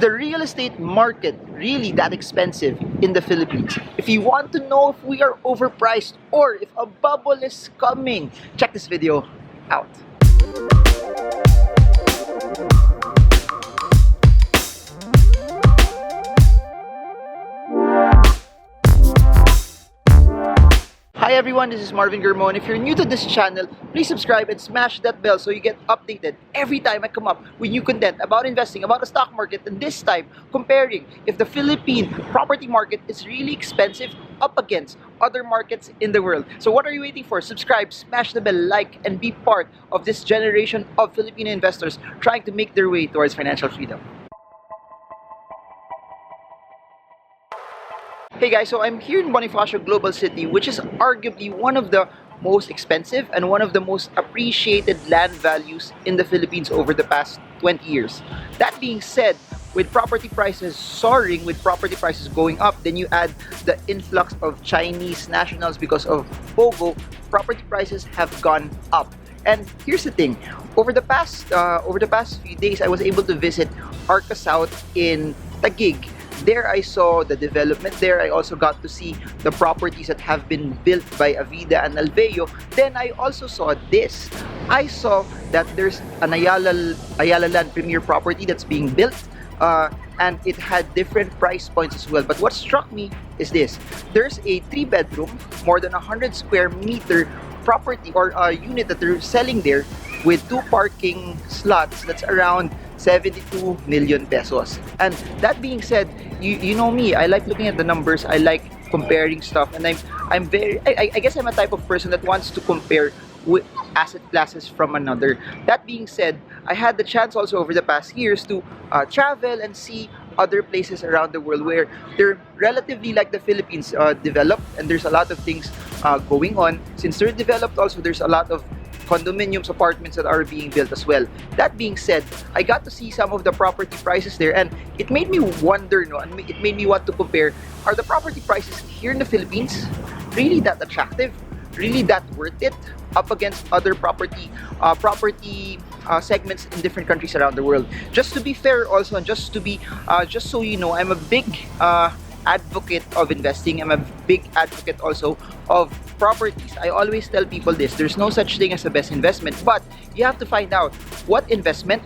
the real estate market really that expensive in the Philippines? If you want to know if we are overpriced or if a bubble is coming, check this video out. Hi everyone, this is Marvin Germon. If you're new to this channel, please subscribe and smash that bell so you get updated every time I come up with new content about investing, about the stock market, and this time comparing if the Philippine property market is really expensive up against other markets in the world. So what are you waiting for? Subscribe, smash the bell, like, and be part of this generation of Filipino investors trying to make their way towards financial freedom. Hey guys, so I'm here in Bonifacio Global City, which is arguably one of the most expensive and one of the most appreciated land values in the Philippines over the past 20 years. That being said, with property prices soaring, with property prices going up, then you add the influx of Chinese nationals because of POGO, property prices have gone up. And here's the thing, over the past few days, I was able to visit ARca South in TAguig. There I saw the development there. I also got to see the properties that have been built by Avida and Alveo. Then I also saw this. I saw that there's an Ayala Land Premier property that's being built, and it had different price points as well. But what struck me is this. There's a 3-bedroom, more than 100 square meter property or unit that they're selling there with 2 parking slots that's around 72 million pesos. And that being said, you know me, I like looking at the numbers, I like comparing stuff, and I guess I'm a type of person that wants to compare with asset classes from another. That being said, I had the chance also over the past years to travel and see other places around the world where they're relatively like the Philippines, developed, and there's a lot of things going on. Since they're developed also, there's a lot of condominiums, apartments that are being built as well. That being said, I got to see some of the property prices there, and it made me wonder, and it made me want to compare, are the property prices here in the Philippines really that attractive? Really that worth it up against other property segments in different countries around the world? Just to be fair also, and just so you know, I'm a big advocate of investing. I'm a big advocate also of properties. I always tell people this: there's no such thing as the best investment, but you have to find out what investment,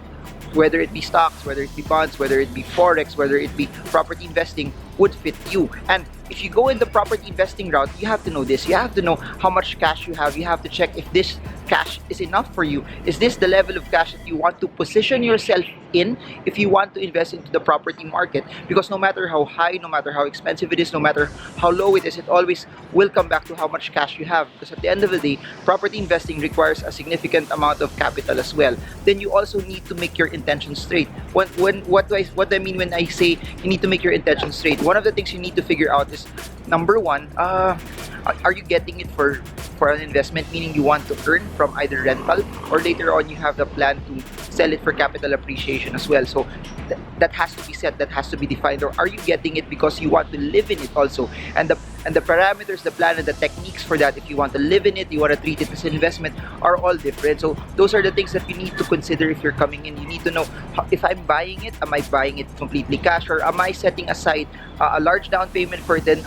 whether it be stocks, whether it be bonds, whether it be forex, whether it be property investing, would fit you. And if you go in the property investing route, you have to know this. You have to know how much cash you have. You have to check if this cash is enough for you. Is this the level of cash that you want to position yourself in if you want to invest into the property market? Because no matter how high, no matter how expensive it is, no matter how low it is, it always will come back to how much cash you have. Because at the end of the day, property investing requires a significant amount of capital as well. Then you also need to make your intentions straight. What I mean when I say you need to make your intentions straight, one of the things you need to figure out is, number one, are you getting it for an investment, meaning you want to earn from either rental, or later on you have the plan to sell it for capital appreciation as well. So that has to be set, that has to be defined. Or are you getting it because you want to live in it also? And the parameters, the plan, and the techniques for that, if you want to live in it, you want to treat it as an investment, are all different. So those are the things that you need to consider if you're coming in. You need to know, if I'm buying it, am I buying it completely cash, or am I setting aside a large down payment for then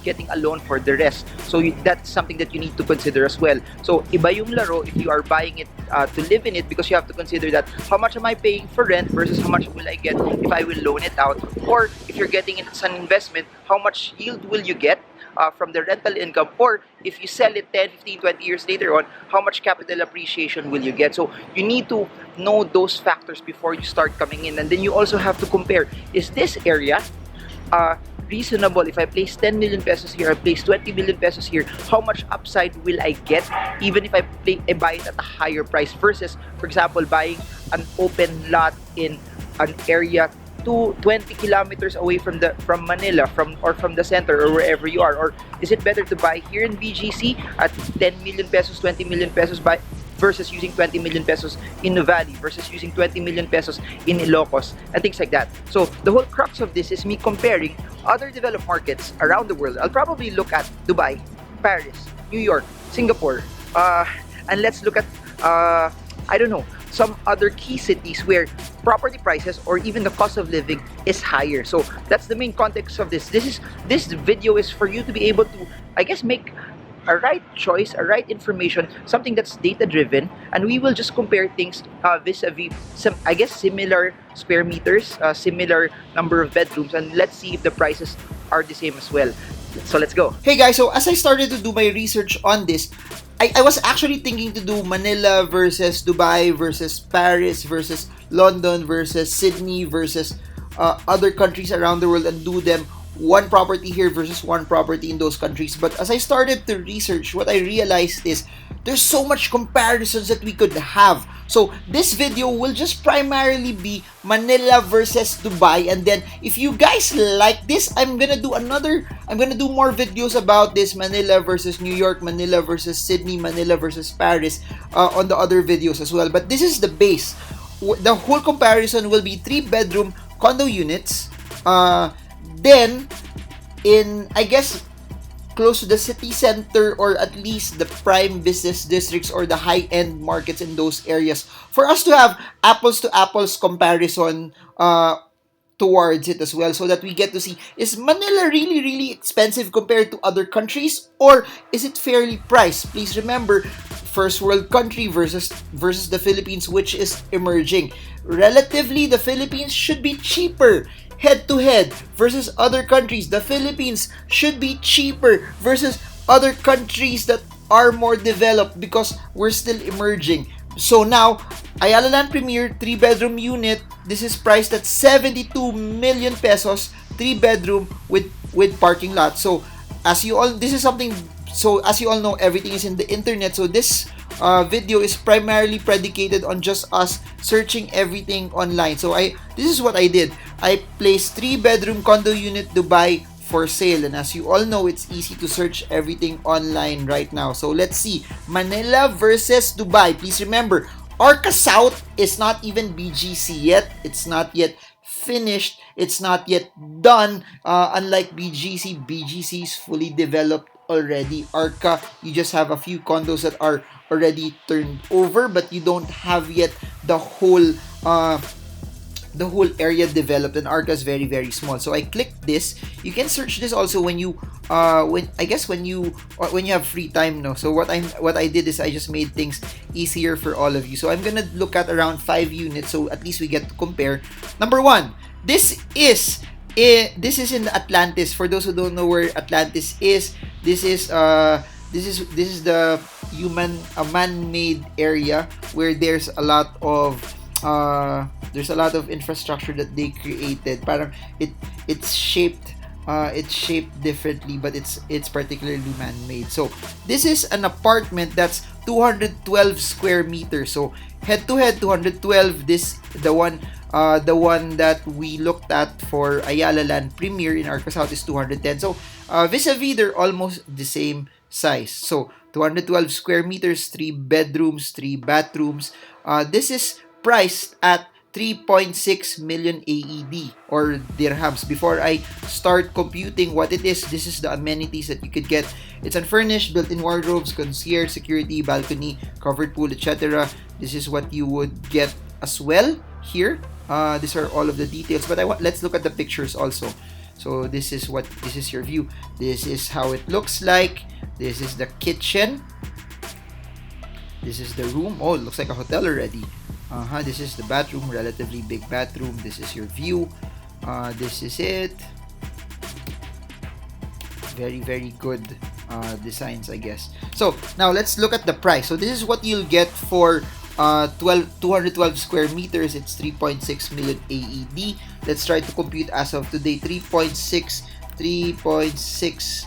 getting a loan for the rest? So that's something that you need to consider as well. So iba yung laro if you are buying it to live in it, because you have to consider that how much am I paying for rent versus how much will I get if I will loan it out. Or if you're getting it as an investment, how much yield will you get from the rental income? Or if you sell it 10, 15, 20 years later on, how much capital appreciation will you get? So you need to know those factors before you start coming in. And then you also have to compare, is this area reasonable? If I place 10 million pesos here, I place 20 million pesos here, how much upside will I get even if I buy it at a higher price versus, for example, buying an open lot in an area 20 kilometers away from Manila, from the center, or wherever you are? Or is it better to buy here in BGC at 10 million pesos, 20 million pesos versus using 20 million pesos in Nuvali, versus using 20 million pesos in Ilocos, and things like that? So the whole crux of this is me comparing other developed markets around the world. I'll probably look at Dubai, Paris, New York, Singapore, and let's look at I don't know, some other key cities where property prices or even the cost of living is higher. So that's the main context of this. This video is for you to be able to, I guess, make a right choice, a right information, something that's data driven, and we will just compare things vis-a-vis some, I guess, similar square meters, similar number of bedrooms, and let's see if the prices are the same as well. So let's go. Hey guys, so as I started to do my research on this, I was actually thinking to do Manila versus Dubai versus Paris versus London versus Sydney versus other countries around the world and do them one property here versus one property in those countries. But as I started to research, what I realized is there's so much comparisons that we could have. So this video will just primarily be Manila versus Dubai, and then if you guys like this, I'm gonna do more videos about this, Manila versus New York, Manila versus Sydney, Manila versus Paris, on the other videos as well. But this is the base. The whole comparison will be 3-bedroom condo units, then in, I guess, close to the city center or at least the prime business districts or the high-end markets in those areas, for us to have apples to apples comparison towards it as well, so that we get to see, is Manila really expensive compared to other countries, or is it fairly priced? Please remember, first world country versus the Philippines, which is emerging. Relatively, the Philippines should be cheaper head to head versus other countries. The Philippines should be cheaper versus other countries that are more developed because we're still emerging. So now, Ayala Land Premier 3-bedroom unit, this is priced at 72 million pesos, 3-bedroom with parking lot. So as you all know, everything is in the internet. So this video is primarily predicated on just us searching everything online. So this is what I did. I placed 3-bedroom condo unit Dubai for sale, and as you all know, it's easy to search everything online right now. So let's see, Manila versus Dubai. Please remember, ARca South is not even BGC yet. It's not yet finished. It's not yet done. Unlike BGC is fully developed already. ARca, you just have a few condos that are already turned over, but you don't have yet the whole area developed, and ARca is very small. So I clicked this. You can search this also when you have free time, no? So what I did is I just made things easier for all of you. So I'm gonna look at around 5 units, so at least we get to compare. Number 1, this is in Atlantis. For those who don't know where Atlantis is, this is the man-made area where there's a lot of infrastructure that they created. Parang it's shaped differently, but it's particularly man-made. So this is an apartment that's 212 square meters. So head to head 212. This the one that we looked at for Ayala Land Premier in ARca South is 210. So vis-a-vis, they're almost the same size. So 212 square meters, 3 bedrooms, 3 bathrooms. This is priced at 3.6 million AED or dirhams. Before I start computing what it is, this is the amenities that you could get. It's unfurnished, built-in wardrobes, concierge, security, balcony, covered pool, etc. This is what you would get as well here. These are all of the details, but let's look at the pictures also. So this is your view. This is how it looks like. This is the kitchen. This is the room. Oh, it looks like a hotel already. This is the bathroom, relatively big bathroom. This is your view. This is it. Very good designs, I guess. So now let's look at the price. So this is what you'll get for 212 square meters. It's 3.6 million AED. Let's try to compute as of today. 3.6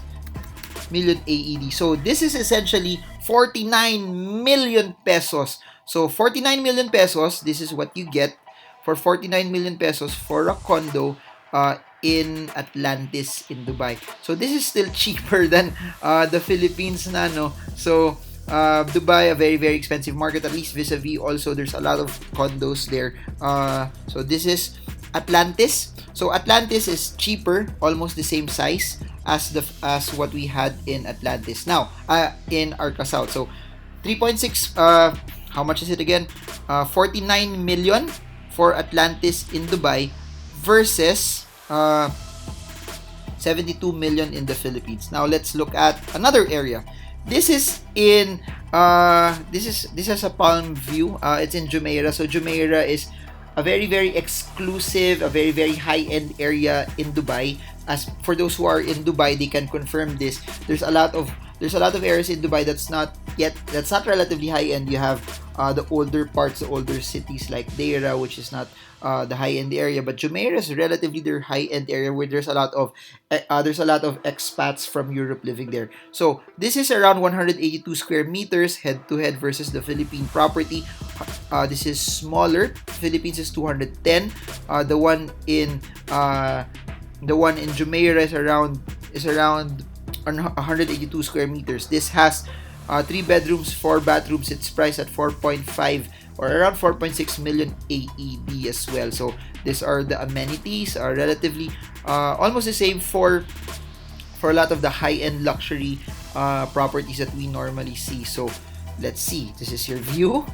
million AED. So this is essentially 49 million pesos. So 49 million pesos, this is what you get for 49 million pesos for a condo in Atlantis in Dubai. So this is still cheaper than the Philippines na, no? So Dubai, a very expensive market, at least vis-a-vis. Also, there's a lot of condos there. So this is Atlantis. So Atlantis is cheaper, almost the same size as what we had in Atlantis. Now, in ARca South. So 3.6, how much is it again? 49 million for Atlantis in Dubai versus 72 million in the Philippines. Now let's look at another area. This is in this has a palm view. It's in Jumeirah. So Jumeirah is a very exclusive, a very high-end area in Dubai. As for those who are in Dubai, they can confirm this. There's a lot of areas in Dubai that's not relatively high-end. You have the older parts, the older cities like Deira, which is not the high-end area, but Jumeirah is relatively their high-end area where there's a lot of expats from Europe living there. So this is around 182 square meters head-to-head versus the Philippine property. This is smaller. Philippines is 210. The one in Jumeirah is around 182 square meters. This has 3 bedrooms, 4 bathrooms. It's priced at 4.5 or around 4.6 million AED as well. So these are the amenities, are relatively almost the same for a lot of the high-end luxury properties that we normally see. So let's see. This is your view.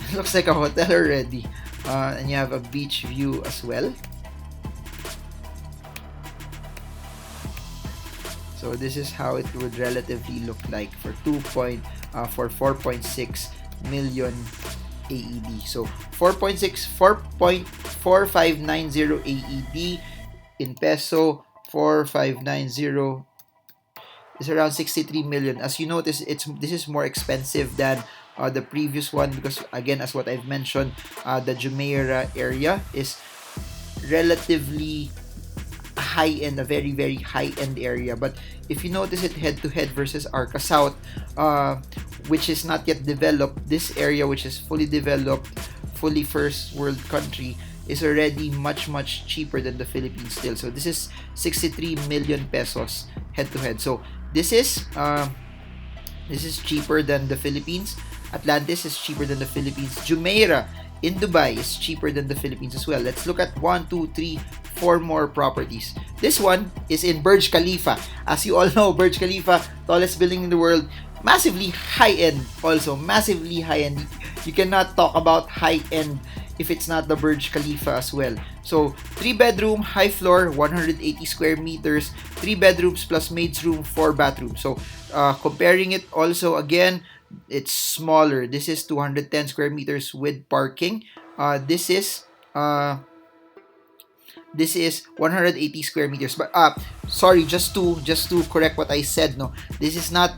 It looks like a hotel already. And you have a beach view as well. So this is how it would relatively look like for 4.6 million AED. So 4.4590 AED in peso, 4590 is around 63 million. As you notice, this is more expensive than the previous one because, again, as what I've mentioned, the Jumeirah area is relatively high-end, a very high-end area. But if you notice it head-to-head versus ARca South, which is not yet developed, this area, which is fully developed, fully first world country, is already much cheaper than the Philippines still. So this is 63 million pesos head-to-head. So this is cheaper than the Philippines. Atlantis is cheaper than the Philippines. Jumeirah in Dubai is cheaper than the Philippines as well. Let's look at 1, 2, 3, 4 more properties. This one is in Burj Khalifa. As you all know, Burj Khalifa, tallest building in the world, massively high-end also. Massively high-end. You cannot talk about high-end if it's not the Burj Khalifa as well. So, 3-bedroom, high floor, 180 square meters, 3 bedrooms plus maid's room, 4 bathrooms. So, comparing it also, again, it's smaller. This is 210 square meters with parking. This is 180 square meters. But sorry, just to correct what I said. No, this is not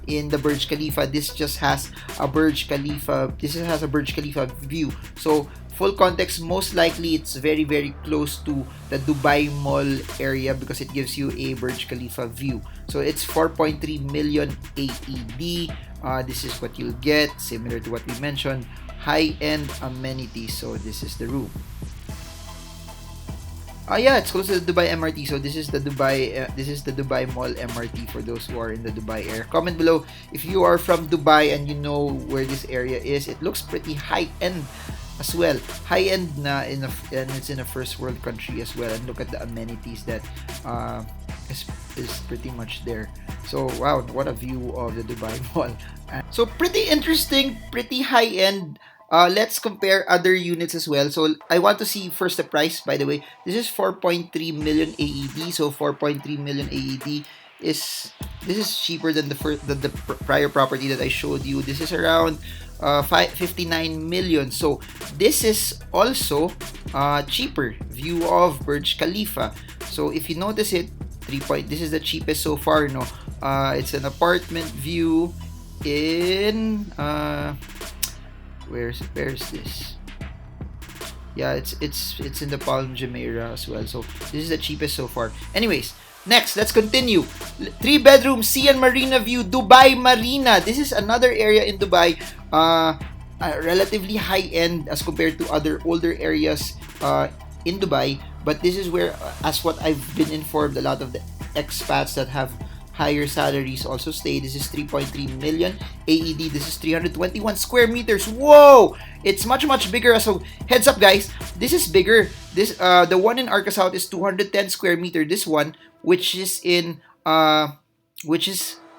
in the Burj Khalifa. This just has a Burj Khalifa. This has a Burj Khalifa view. So full context, most likely it's very close to the Dubai Mall area because it gives you a Burj Khalifa view. So it's 4.3 million AED. This is what you'll get, similar to what we mentioned, high-end amenities. So this is the room. Yeah, it's close to the Dubai MRT. So this is the Dubai Mall MRT for those who are in the Dubai area. Comment below if you are from Dubai and you know where this area is. It looks pretty high-end as well. High-end and it's in a first world country as well. And look at the amenities that is pretty much there. So wow, what a view of the Dubai Mall. So pretty interesting, pretty high-end. Let's compare other units as well. So I want to see first the price. By the way, this is 4.3 million AED. So 4.3 million AED is cheaper than the prior property that I showed you. This is around 59 million. So this is also cheaper. View of Burj Khalifa. So if you notice it, this is the cheapest so far. No, it's an apartment view in where's this? Yeah, it's in the Palm Jumeirah as well. So this is the cheapest so far. Anyways, next, let's continue. 3-bedroom sea and marina view, Dubai Marina. This is another area in Dubai, relatively high end as compared to other older areas in Dubai. But this is where, as what I've been informed, a lot of the expats that have higher salaries also stay. This is 3.3 million AED. This is 321 square meters. Whoa! It's much bigger. So heads up, guys. This is bigger. This the one in ARca South is 210 square meter. This one, which is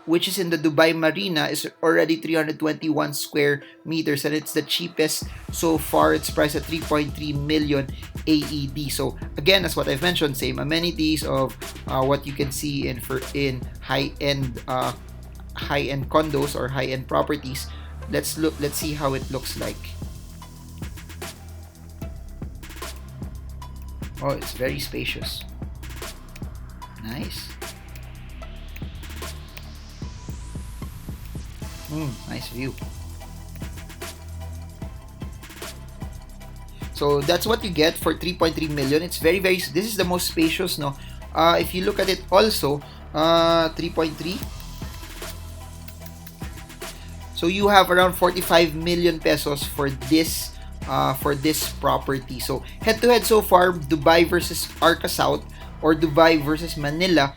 which is in the Dubai Marina, is already 321 square meters, and it's the cheapest so far. It's priced at 3.3 million AED. So again, as what I've mentioned, same amenities of what you can see in high-end condos or high-end properties. Let's see how it looks like. Oh, it's very spacious. Nice. Nice view. So that's what you get for 3.3 million. It's very, this is the most spacious, no? If you look at it also, 3.3. So you have around 45 million pesos for this property. So head-to-head so far, Dubai versus ARca South or Dubai versus Manila.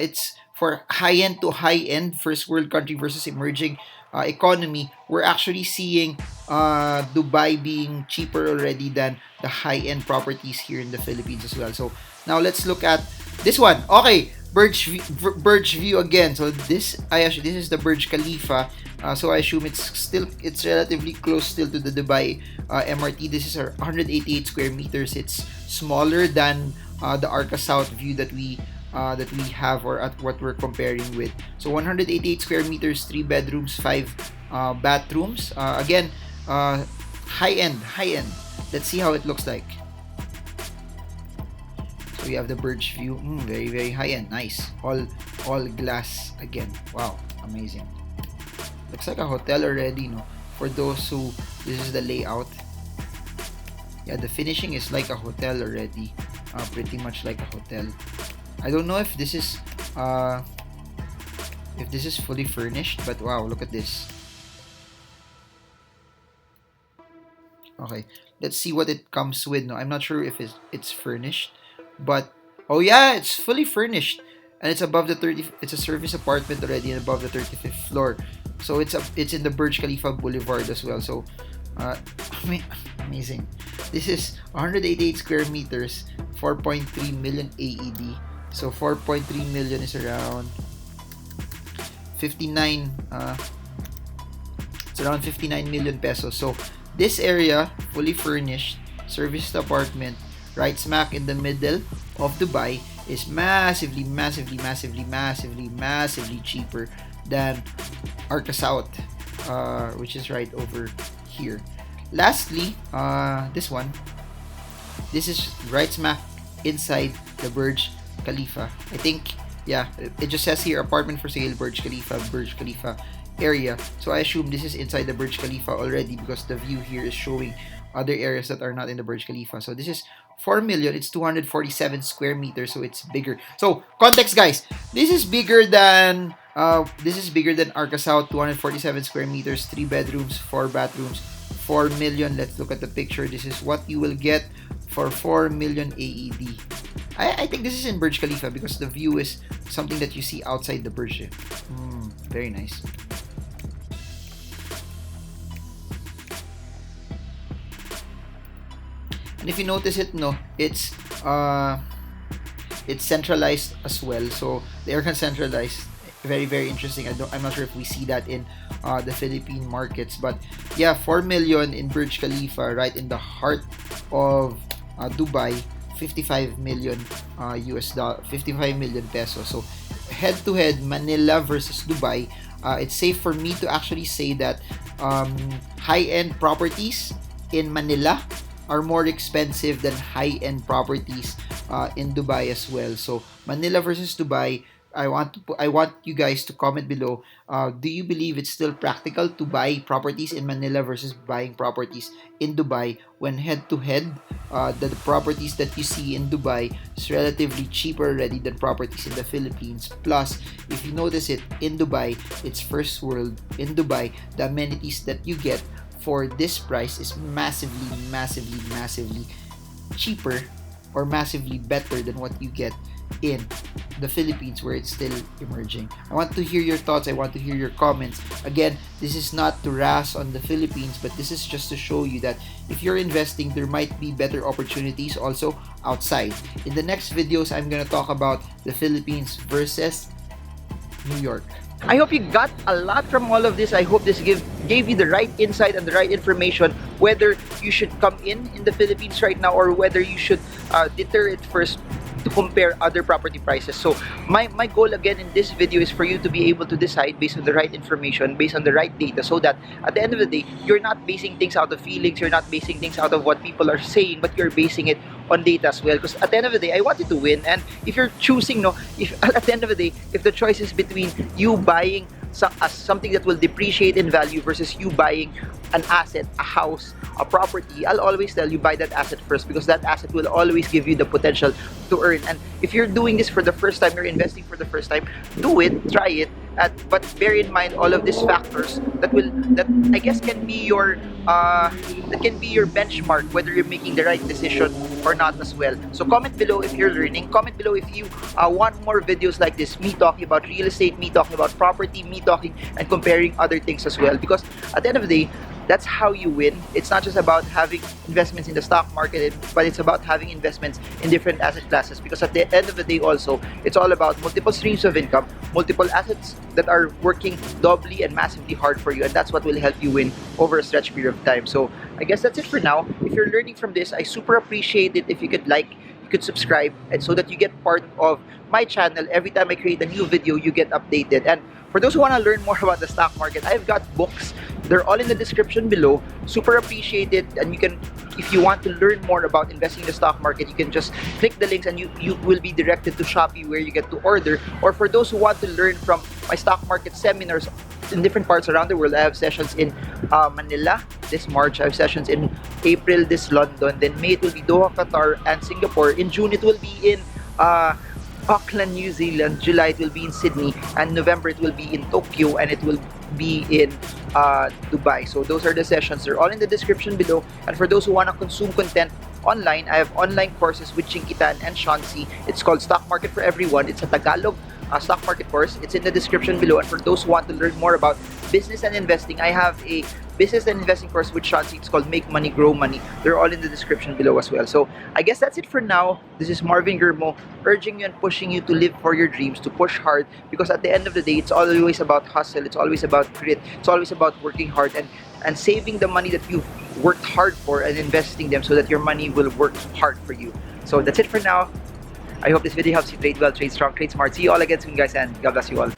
It's for high-end to high-end, first world country versus emerging economy. We're actually seeing Dubai being cheaper already than the high-end properties here in the Philippines as well. So now let's look at this one. Okay, Burj View again. So this is the Burj Khalifa. So I assume it's relatively close still to the Dubai MRT. This is 188 square meters. It's smaller than the ARca South view that we have, or at what we're comparing with. So 188 square meters, 3 bedrooms, 5 bathrooms. Again, high end. Let's see how it looks like. So we have the Burj View. Very high end. Nice. All glass again. Wow, amazing. Looks like a hotel already, no? For those who, this is the layout. Yeah, the finishing is like a hotel already. Pretty much like a hotel. I don't know if this is fully furnished, but wow, look at this. Okay, let's see what it comes with. No, I'm not sure if it's furnished, but oh yeah, it's fully furnished, and it's above the 30. It's a service apartment already, and above the 35th floor. So it's in the Burj Khalifa Boulevard as well. So amazing. This is 188 square meters, 4.3 million AED. So 4.3 million is around 59. It's around 59 million pesos. So this area, fully furnished, serviced apartment, right smack in the middle of Dubai, is massively cheaper than ARca South, which is right over here. Lastly, this one. This is right smack inside the Burj Khalifa. I think, yeah, it just says here apartment for sale, Burj Khalifa area. So I assume this is inside the Burj Khalifa already, because the view here is showing other areas that are not in the Burj Khalifa. So this is 4 million. It's 247 square meters, so it's bigger. So context, guys, this is bigger than ARca South. 247 square meters, 3 bedrooms, 4 bathrooms, 4 million. Let's look at the picture. This is what you will get for 4 million AED. I think this is in Burj Khalifa, because the view is something that you see outside the Burj. Very nice. And if you notice it, no, it's centralized as well. So the aircon centralized. Very interesting. I'm not sure if we see that in the Philippine markets, but yeah, 4 million in Burj Khalifa, right in the heart of Dubai. 55 million US dollar, 55 million pesos. So head to head, Manila versus Dubai. It's safe for me to actually say that high-end properties in Manila are more expensive than high-end properties in Dubai as well. So Manila versus Dubai, I want you guys to comment below. Do you believe it's still practical to buy properties in Manila versus buying properties in Dubai? When head to head, the properties that you see in Dubai is relatively cheaper already than properties in the Philippines. Plus, if you notice it, in Dubai, it's first world. In Dubai, the amenities that you get for this price is massively cheaper, or massively better than what you get in the Philippines, where it's still emerging. I want to hear your thoughts. I want to hear your comments. Again, this is not to razz on the Philippines, but this is just to show you that if you're investing, there might be better opportunities also outside. In the next videos, I'm going to talk about the Philippines versus New York. I hope you got a lot from all of this. I hope this gave you the right insight and the right information, whether you should come in the Philippines right now or whether you should deter it first to compare other property prices. So my goal again in this video is for you to be able to decide based on the right information, based on the right data, so that at the end of the day, you're not basing things out of feelings, you're not basing things out of what people are saying, but you're basing it on data as well. Because at the end of the day, I want you to win. And if you're choosing, no, if at the end of the day, if the choice is between you buying something that will depreciate in value versus you buying an asset, a house, a property, I'll always tell you buy that asset first, because that asset will always give you the potential to earn. And if you're doing this for the first time, you're investing for the first time, do it, try it, but bear in mind all of these factors that I guess can be your benchmark whether you're making the right decision or not as well. So comment below if you're learning. Comment below if you want more videos like this, me talking about real estate, me talking about property, me talking and comparing other things as well. Because at the end of the day, that's how you win. It's not just about having investments in the stock market, but it's about having investments in different asset classes. Because at the end of the day also, it's all about multiple streams of income, multiple assets that are working doubly and massively hard for you. And that's what will help you win over a stretch period of time. So I guess that's it for now. If you're learning from this, I super appreciate it if you could like, you could subscribe, and so that you get part of my channel. Every time I create a new video, you get updated. And for those who want to learn more about the stock market, I've got books. They're all in the description below. Super appreciate it. And you can, if you want to learn more about investing in the stock market, you can just click the links and you will be directed to Shopee where you get to order. Or for those who want to learn from my stock market seminars in different parts around the world, I have sessions in Manila this March. I have sessions in April, this London. Then May it will be Doha, Qatar, and Singapore. In June it will be in Auckland, New Zealand. July it will be in Sydney, and November it will be in Tokyo, and it will be in Dubai. So those are the sessions. They're all in the description below. And for those who want to consume content online, I have online courses with Chinkitan and Shansi. It's called Stock Market for Everyone. It's a Tagalog stock market course. It's in the description below. And for those who want to learn more about business and investing, I have a business and investing course with Shansi. It's called Make Money, Grow Money. They're all in the description below as well. So I guess that's it for now. This is Marvin Germo, urging you and pushing you to live for your dreams, to push hard, because at the end of the day, it's always about hustle. It's always about grit. It's always about working hard and saving the money that you've worked hard for and investing them so that your money will work hard for you. So that's it for now. I hope this video helps you trade well, trade strong, trade smart. See you all again soon, guys, and God bless you all.